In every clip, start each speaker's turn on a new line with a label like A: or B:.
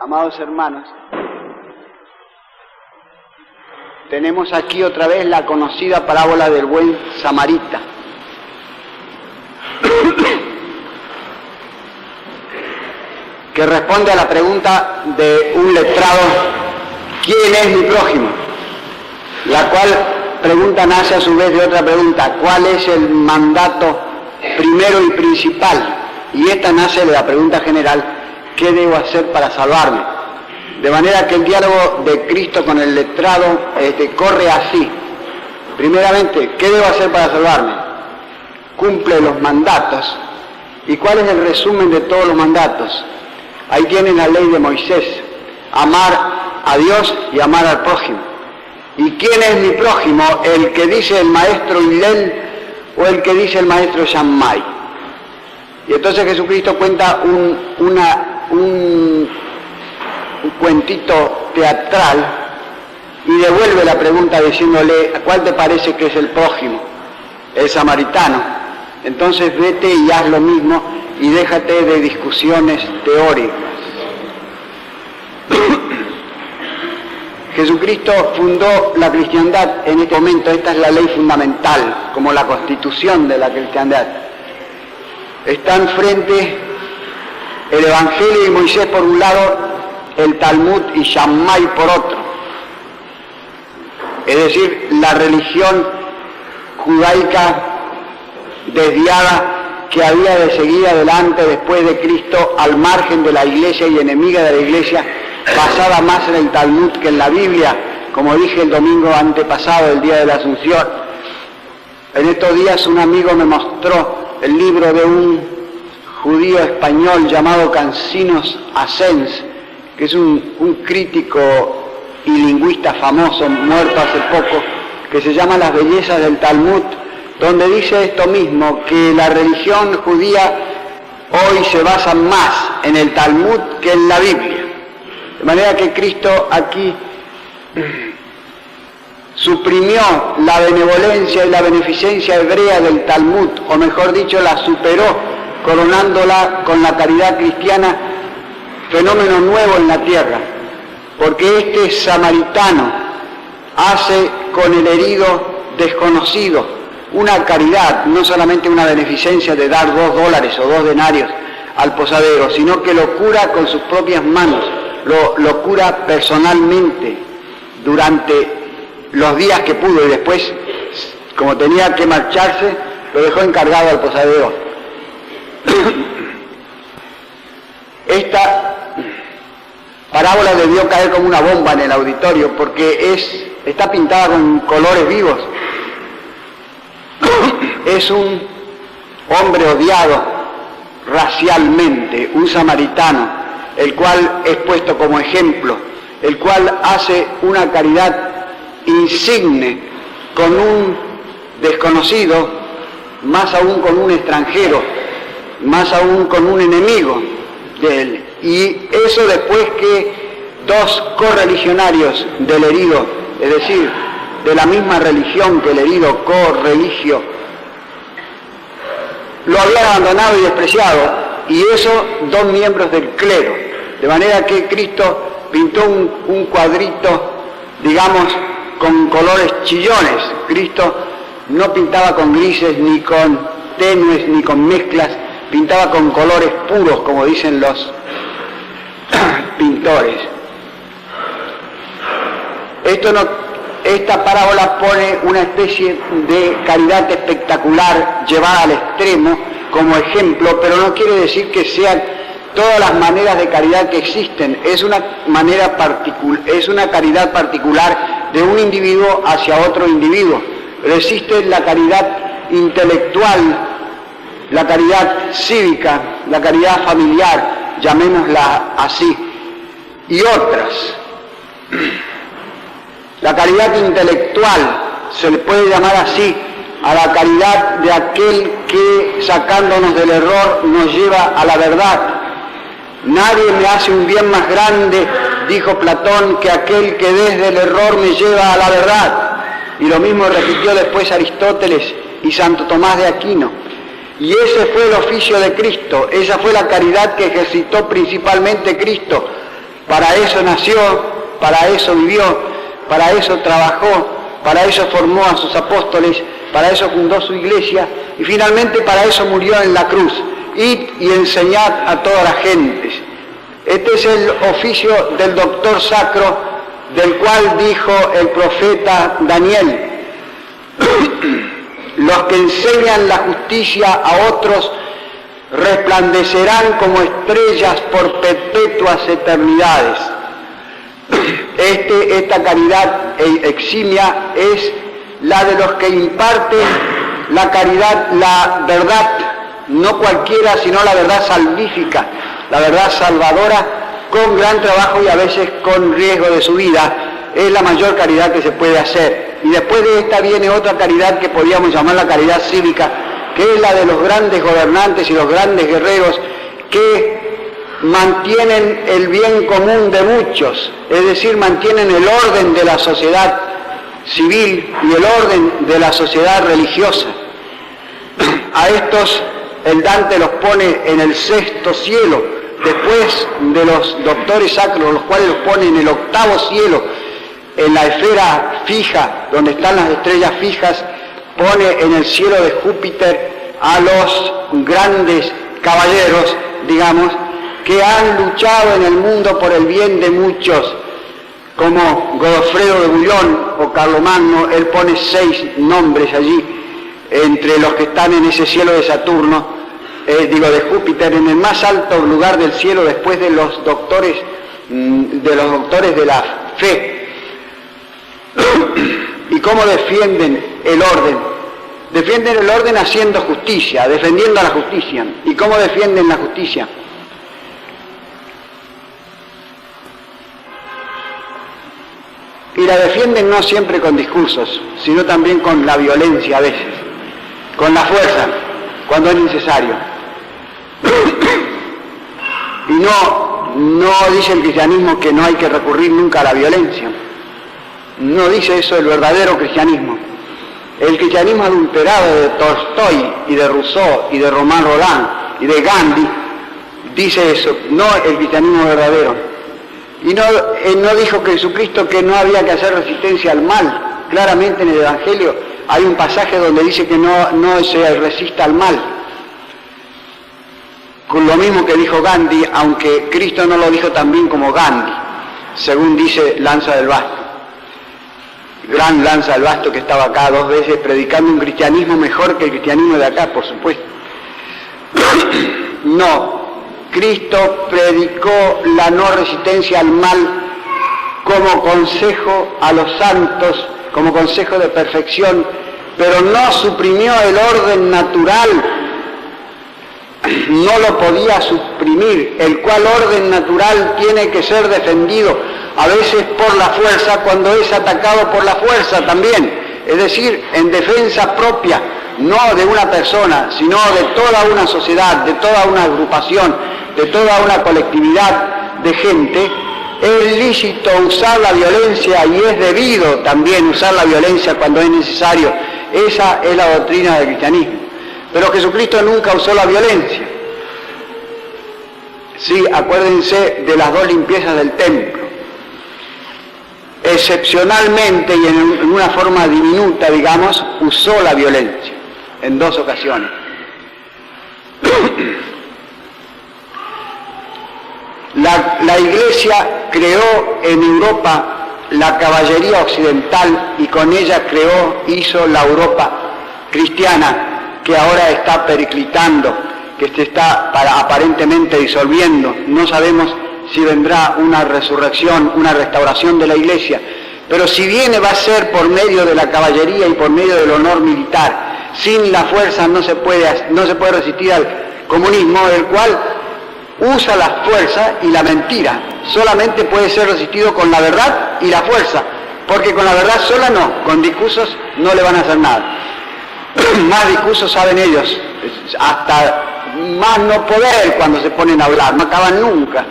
A: Amados hermanos, tenemos aquí otra vez la conocida parábola del buen samarita. Que responde a la pregunta de un letrado: ¿quién es mi prójimo? La cual pregunta nace a su vez de otra pregunta: ¿cuál es el mandato primero y principal? Y esta nace de la pregunta general: ¿qué debo hacer para salvarme? De manera que el diálogo de Cristo con el letrado corre así. Primeramente, ¿qué debo hacer para salvarme? Cumple los mandatos. ¿Y cuál es el resumen de todos los mandatos? Ahí tienen la ley de Moisés: amar a Dios y amar al prójimo. ¿Y quién es mi prójimo? ¿El que dice el maestro Hillel o el que dice el maestro Shammai? Y entonces Jesucristo cuenta un cuentito teatral y devuelve la pregunta diciéndole: ¿cuál te parece que es el prójimo? El samaritano. Entonces vete y haz lo mismo y déjate de discusiones teóricas. Jesucristo fundó la cristiandad en este momento. Esta es la ley fundamental, como la constitución de la cristiandad. Están frente el Evangelio y Moisés por un lado, el Talmud y Shammai por otro. Es decir, la religión judaica desviada que había de seguir adelante después de Cristo, al margen de la Iglesia y enemiga de la Iglesia, basada más en el Talmud que en la Biblia, como dije el domingo antepasado, el día de la Asunción. En estos días un amigo me mostró el libro de un judío español llamado Cansinos Asens, que es un crítico y lingüista famoso, muerto hace poco, que se llama Las bellezas del Talmud, donde dice esto mismo, que la religión judía hoy se basa más en el Talmud que en la Biblia. De manera que Cristo aquí suprimió la benevolencia y la beneficencia hebrea del Talmud, o mejor dicho, la superó, coronándola con la caridad cristiana, fenómeno nuevo en la tierra, porque este samaritano hace con el herido desconocido una caridad, no solamente una beneficencia de dar $2 o 2 denarios al posadero, sino que lo cura con sus propias manos, lo cura personalmente durante los días que pudo, y después, como tenía que marcharse, lo dejó encargado al posadero. Esta parábola debió caer como una bomba en el auditorio, porque está pintada con colores vivos. Es un hombre odiado racialmente, un samaritano, el cual es puesto como ejemplo, el cual hace una caridad insigne con un desconocido, más aún con un extranjero, más aún con un enemigo de él. Y eso después que 2 correligionarios del herido, es decir, de la misma religión que el herido, correligio, lo habían abandonado y despreciado, y eso 2 miembros del clero. De manera que Cristo pintó un cuadrito, digamos, con colores chillones. Cristo no pintaba con grises, ni con tenues, ni con mezclas, pintaba con colores puros, como dicen los pintores. Esta parábola pone una especie de caridad espectacular llevada al extremo como ejemplo, pero no quiere decir que sean todas las maneras de caridad que existen. Es una caridad particular de un individuo hacia otro individuo. Pero existe la caridad intelectual, la caridad cívica, la caridad familiar, llamémosla así, y otras. La caridad intelectual se le puede llamar así a la caridad de aquel que, sacándonos del error, nos lleva a la verdad. Nadie me hace un bien más grande, dijo Platón, que aquel que desde el error me lleva a la verdad. Y lo mismo repitió después Aristóteles y Santo Tomás de Aquino. Y ese fue el oficio de Cristo, esa fue la caridad que ejercitó principalmente Cristo, Para eso nació, para eso vivió, para eso trabajó, para eso formó a sus apóstoles, para eso fundó su iglesia y finalmente para eso murió en la cruz. Id y enseñad a todas las gentes. Este es el oficio del doctor sacro, del cual dijo el profeta Daniel: los que enseñan la justicia a otros resplandecerán como estrellas por perpetuas eternidades. Esta caridad eximia es la de los que imparten la caridad, la verdad, no cualquiera, sino la verdad salvífica, la verdad salvadora, con gran trabajo y a veces con riesgo de su vida. Es la mayor caridad que se puede hacer. Y después de esta viene otra caridad que podríamos llamar la caridad cívica, que es la de los grandes gobernantes y los grandes guerreros que mantienen el bien común de muchos, es decir, mantienen el orden de la sociedad civil y el orden de la sociedad religiosa. A estos el Dante los pone en el sexto cielo, después de los doctores sacros, los cuales los pone en el octavo cielo, en la esfera fija, donde están las estrellas fijas, pone en el cielo de Júpiter a los grandes caballeros, digamos, que han luchado en el mundo por el bien de muchos, como Godofredo de Bouillon o Carlomagno. Él pone 6 nombres allí, entre los que están en ese cielo de Saturno, de Júpiter, en el más alto lugar del cielo después de los doctores de la fe. ¿Y cómo defienden el orden? Defienden el orden haciendo justicia, defendiendo a la justicia. ¿Y cómo defienden la justicia? Y la defienden no siempre con discursos, sino también con la violencia a veces, con la fuerza, cuando es necesario. Y no dice el cristianismo que no hay que recurrir nunca a la violencia. No dice eso el verdadero cristianismo. El cristianismo adulterado de Tolstoy y de Rousseau y de Romain Rolland y de Gandhi dice eso, no el cristianismo verdadero. Y no dijo que Jesucristo que no había que hacer resistencia al mal. Claramente en el Evangelio hay un pasaje donde dice que no se resista al mal. Con lo mismo que dijo Gandhi, aunque Cristo no lo dijo tan bien como Gandhi, según dice Lanza del Basto. Gran Lanza del Basto, que estaba acá 2 veces predicando un cristianismo mejor que el cristianismo de acá, por supuesto. No, Cristo predicó la no resistencia al mal como consejo a los santos, como consejo de perfección, pero no suprimió el orden natural, no lo podía suprimir, el cual orden natural tiene que ser defendido, a veces por la fuerza, cuando es atacado por la fuerza también, es decir, en defensa propia, no de una persona, sino de toda una sociedad, de toda una agrupación, de toda una colectividad de gente. Es lícito usar la violencia y es debido también usar la violencia cuando es necesario. Esa es la doctrina del cristianismo. Pero Jesucristo nunca usó la violencia. Sí, acuérdense de las 2 limpiezas del templo. Excepcionalmente y en una forma diminuta, digamos, usó la violencia en 2 ocasiones. La Iglesia creó en Europa la caballería occidental y con ella hizo la Europa cristiana, que ahora está periclitando, que se está aparentemente disolviendo. No sabemos si vendrá una resurrección, una restauración de la Iglesia, pero si viene va a ser por medio de la caballería y por medio del honor militar. Sin la fuerza no se puede resistir al comunismo, el cual usa la fuerza y la mentira. Solamente puede ser resistido con la verdad y la fuerza, porque con la verdad sola no, con discursos no le van a hacer nada. Más discursos saben ellos, hasta más no poder cuando se ponen a hablar, no acaban nunca.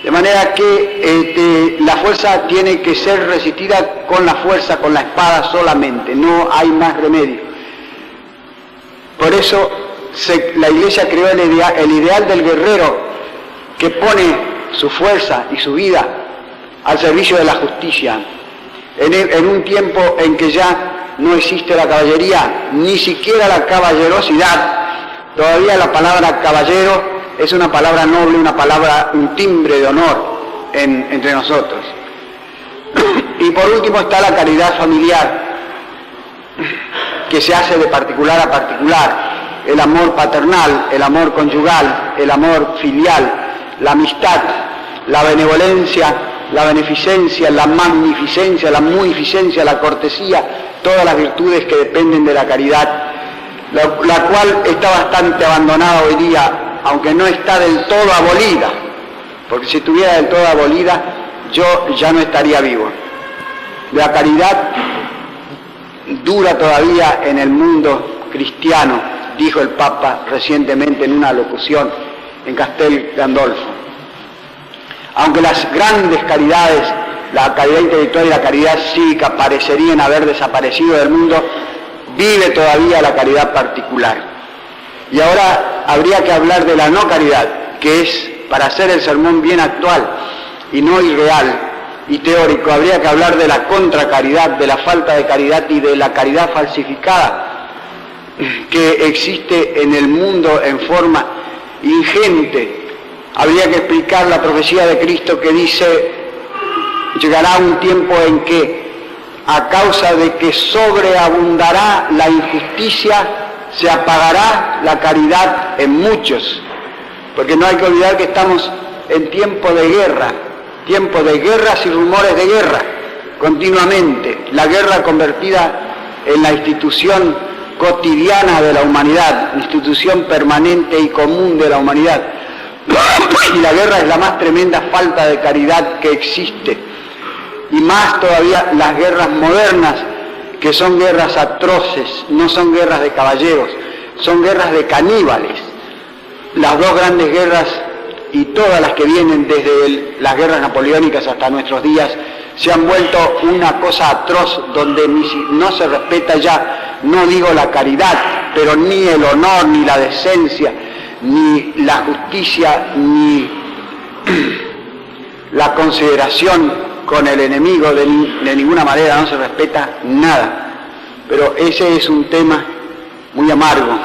A: De manera que la fuerza tiene que ser resistida con la fuerza, con la espada solamente, no hay más remedio. Por eso la Iglesia creó el ideal del guerrero, que pone su fuerza y su vida al servicio de la justicia. En un tiempo en que ya no existe la caballería, ni siquiera la caballerosidad, todavía la palabra caballero es una palabra noble, un timbre de honor entre nosotros. Y por último está la caridad familiar, que se hace de particular a particular, el amor paternal, el amor conyugal, el amor filial, la amistad, la benevolencia, la beneficencia, la magnificencia, la munificencia, la cortesía, todas las virtudes que dependen de la caridad, la cual está bastante abandonada hoy día, aunque no está del todo abolida, porque si estuviera del todo abolida, yo ya no estaría vivo. La caridad dura todavía en el mundo cristiano, dijo el Papa recientemente en una locución en Castel Gandolfo. Aunque las grandes caridades, la caridad intelectual y la caridad cívica parecerían haber desaparecido del mundo, vive todavía la caridad particular. Y ahora habría que hablar de la no caridad, que es, para hacer el sermón bien actual y no irreal y teórico, habría que hablar de la contracaridad, de la falta de caridad y de la caridad falsificada que existe en el mundo en forma ingente. Habría que explicar la profecía de Cristo que dice: llegará un tiempo en que, a causa de que sobreabundará la injusticia, se apagará la caridad en muchos. Porque no hay que olvidar que estamos en tiempo de guerras y rumores de guerra, continuamente. La guerra convertida en la institución cotidiana de la humanidad, institución permanente y común de la humanidad. Y la guerra es la más tremenda falta de caridad que existe. Y más todavía las guerras modernas, que son guerras atroces, no son guerras de caballeros, son guerras de caníbales. Las dos grandes guerras y todas las que vienen desde las guerras napoleónicas hasta nuestros días se han vuelto una cosa atroz, donde no se respeta ya, no digo la caridad, pero ni el honor, ni la decencia, ni la justicia, ni la consideración con el enemigo, de ninguna manera no se respeta nada. Pero ese es un tema muy amargo.